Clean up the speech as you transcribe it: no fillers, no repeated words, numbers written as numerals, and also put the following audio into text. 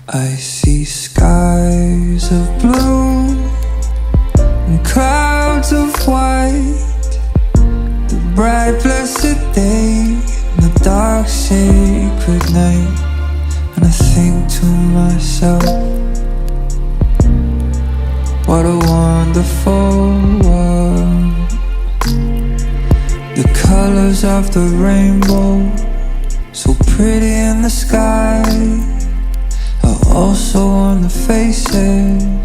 I see skies of blue and clouds of white, the bright blessed day and the dark sacred night. And I think to myself, what a wonderful world. The colors of the rainbow, so pretty in the sky, are also on the faces